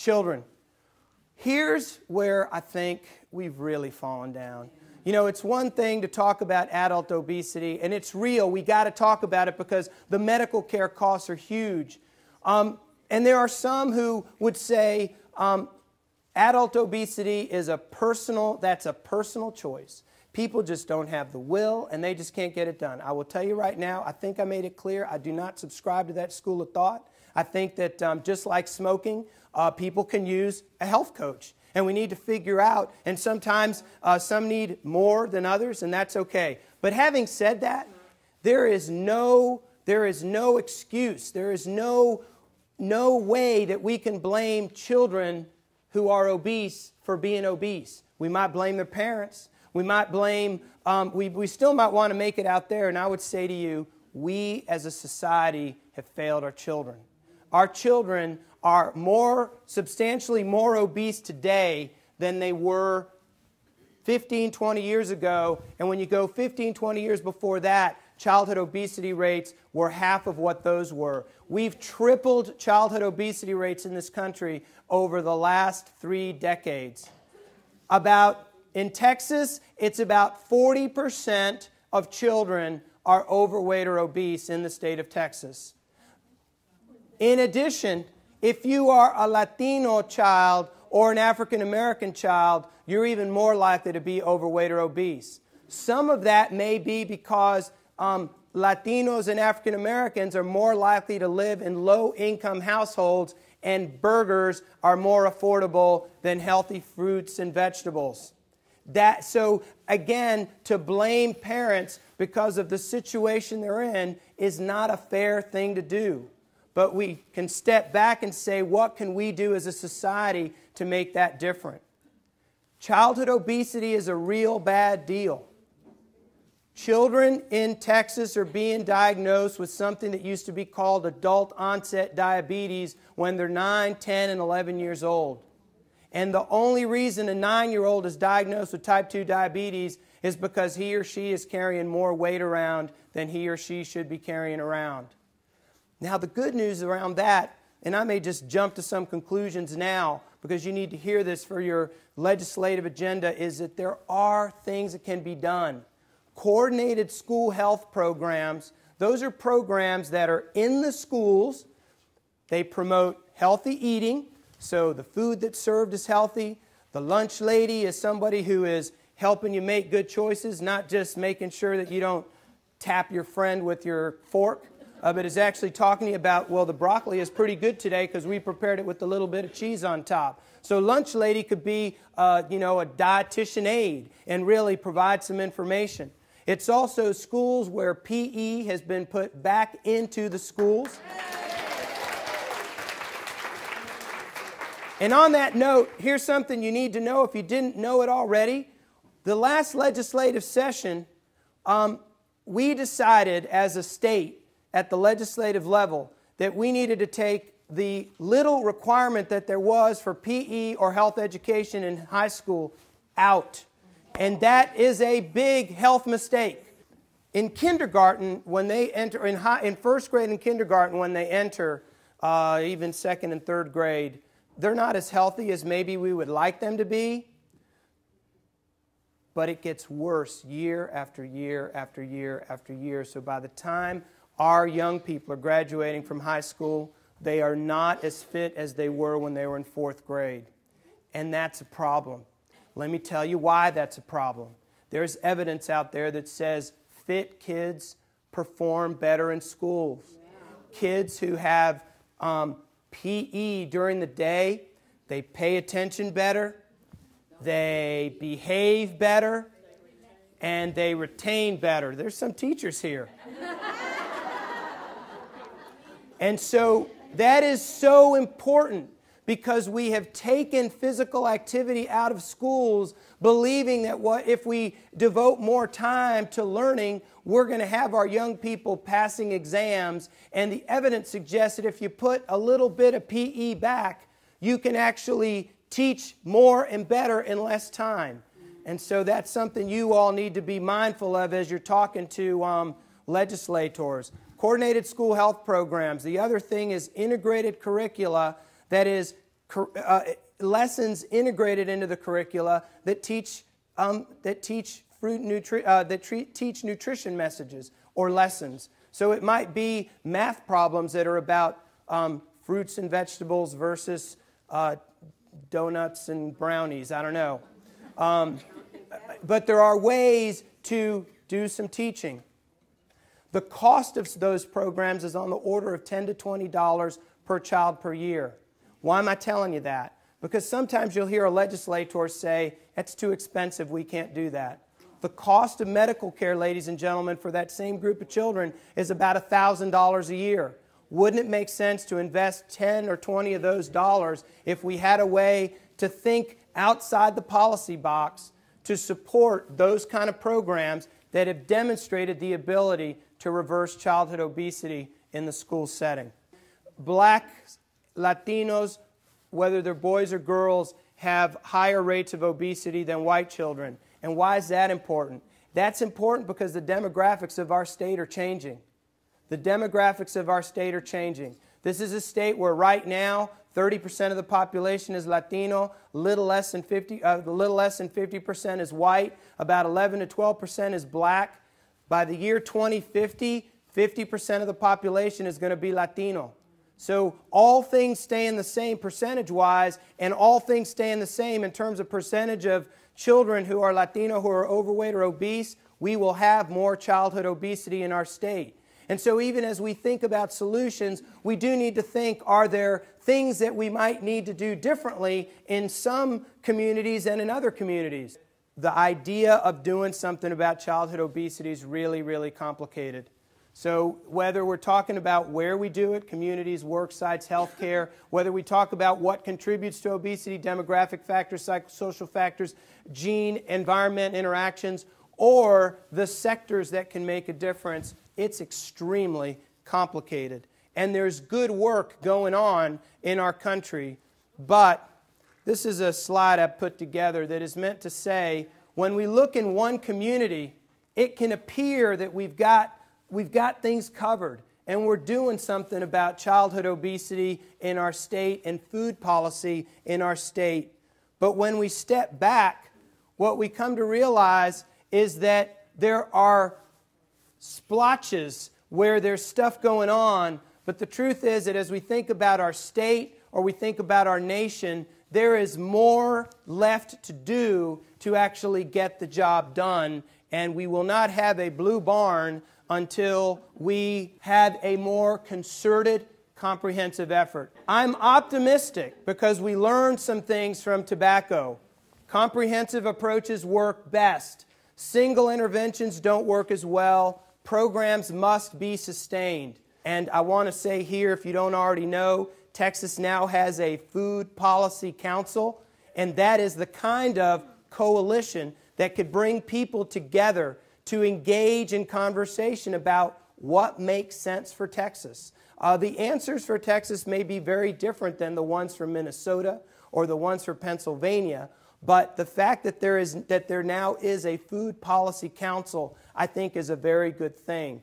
Children. Here's where I think we've really fallen down. You know, it's one thing to talk about adult obesity, and it's real. We got to talk about it because the medical care costs are huge. And there are some who would say adult obesity is that's a personal choice. People just don't have the will, and they just can't get it done. I will tell you right now, I think I made it clear, I do not subscribe to that school of thought. I think that just like smoking, people can use a health coach. And we need to figure out, and sometimes some need more than others, and that's okay. But having said that, there is no excuse. There is no way that we can blame children who are obese for being obese. We might blame their parents. We might blame, we still might want to make it out there, and I would say to you, we as a society have failed our children. Our children are substantially more obese today than they were 15, 20 years ago. And when you go 15, 20 years before that, childhood obesity rates were half of what those were. We've tripled childhood obesity rates in this country over the last 3 decades. In Texas, it's about 40% of children are overweight or obese in the state of Texas. In addition, if you are a Latino child or an African American child, you're even more likely to be overweight or obese. Some of that may be because Latinos and African Americans are more likely to live in low-income households, and burgers are more affordable than healthy fruits and vegetables. So again, to blame parents because of the situation they're in is not a fair thing to do. But we can step back and say, what can we do as a society to make that different? Childhood obesity is a real bad deal. Children in Texas are being diagnosed with something that used to be called adult onset diabetes when they're 9, 10, and 11 years old. And the only reason a 9-year-old is diagnosed with type 2 diabetes is because he or she is carrying more weight around than he or she should be carrying around. Now, the good news around that, and I may just jump to some conclusions now because you need to hear this for your legislative agenda, is that there are things that can be done. Coordinated school health programs, those are programs that are in the schools. They promote healthy eating, so the food that's served is healthy. The lunch lady is somebody who is helping you make good choices, not just making sure that you don't tap your friend with your fork. But is actually talking to you about, well, the broccoli is pretty good today because we prepared it with a little bit of cheese on top. So lunch lady could be, a dietitian aide and really provide some information. It's also schools where PE has been put back into the schools. And on that note, here's something you need to know if you didn't know it already. The last legislative session, we decided as a state, at the legislative level, that we needed to take the little requirement that there was for PE or health education in high school out. And that is a big health mistake. In kindergarten, when they enter, in first grade and kindergarten, when they enter, even second and third grade, they're not as healthy as maybe we would like them to be. But it gets worse year after year after year after year. So by the time our young people are graduating from high school, they are not as fit as they were when they were in 4th grade. And that's a problem. Let me tell you why that's a problem. There's evidence out there that says fit kids perform better in schools. Yeah. Kids who have PE during the day, they pay attention better, they behave better, and they retain better. There's some teachers here. And so that is so important because we have taken physical activity out of schools, believing that if we devote more time to learning, we're going to have our young people passing exams. And the evidence suggests that if you put a little bit of PE back, you can actually teach more and better in less time. And so that's something you all need to be mindful of as you're talking to legislators. Coordinated school health programs. The other thing is integrated curricula, that is lessons integrated into the curricula that teach teach nutrition messages or lessons. So it might be math problems that are about fruits and vegetables versus donuts and brownies. I don't know. But there are ways to do some teaching. The cost of those programs is on the order of $10 to $20 per child per year. Why am I telling you that? Because sometimes you'll hear a legislator say, "That's too expensive, we can't do that." The cost of medical care, ladies and gentlemen, for that same group of children is about $1,000 a year. Wouldn't it make sense to invest 10 or 20 of those dollars if we had a way to think outside the policy box to support those kind of programs that have demonstrated the ability to reverse childhood obesity in the school setting? Blacks, Latinos, whether they're boys or girls, have higher rates of obesity than white children. And why is that important? That's important because the demographics of our state are changing. The demographics of our state are changing. This is a state where right now 30% of the population is Latino, a little less than 50% is white, about 11 to 12% is black. By the year 2050, 50% of the population is going to be Latino. So all things staying the same percentage-wise, and all things staying the same in terms of percentage of children who are Latino, who are overweight or obese, we will have more childhood obesity in our state. And so even as we think about solutions, we do need to think, are there things that we might need to do differently in some communities and in other communities? The idea of doing something about childhood obesity is really, really complicated. So whether we're talking about where we do it, communities, work sites, healthcare, whether we talk about what contributes to obesity, demographic factors, psychosocial factors, gene, environment interactions, or the sectors that can make a difference, it's extremely complicated. And there's good work going on in our country, but this is a slide I've put together that is meant to say, when we look in one community, it can appear that we've got things covered, and we're doing something about childhood obesity in our state and food policy in our state. But when we step back, what we come to realize is that there are splotches where there's stuff going on, but the truth is that as we think about our state or we think about our nation, there is more left to do to actually get the job done, and we will not have a blue barn until we have a more concerted, comprehensive effort. I'm optimistic because we learned some things from tobacco. Comprehensive approaches work best. Single interventions don't work as well. Programs must be sustained. And I want to say here, if you don't already know, Texas now has a Food Policy Council, and that is the kind of coalition that could bring people together to engage in conversation about what makes sense for Texas. The answers for Texas may be very different than the ones from Minnesota or the ones for Pennsylvania, but the fact that there now is a Food Policy Council, I think, is a very good thing.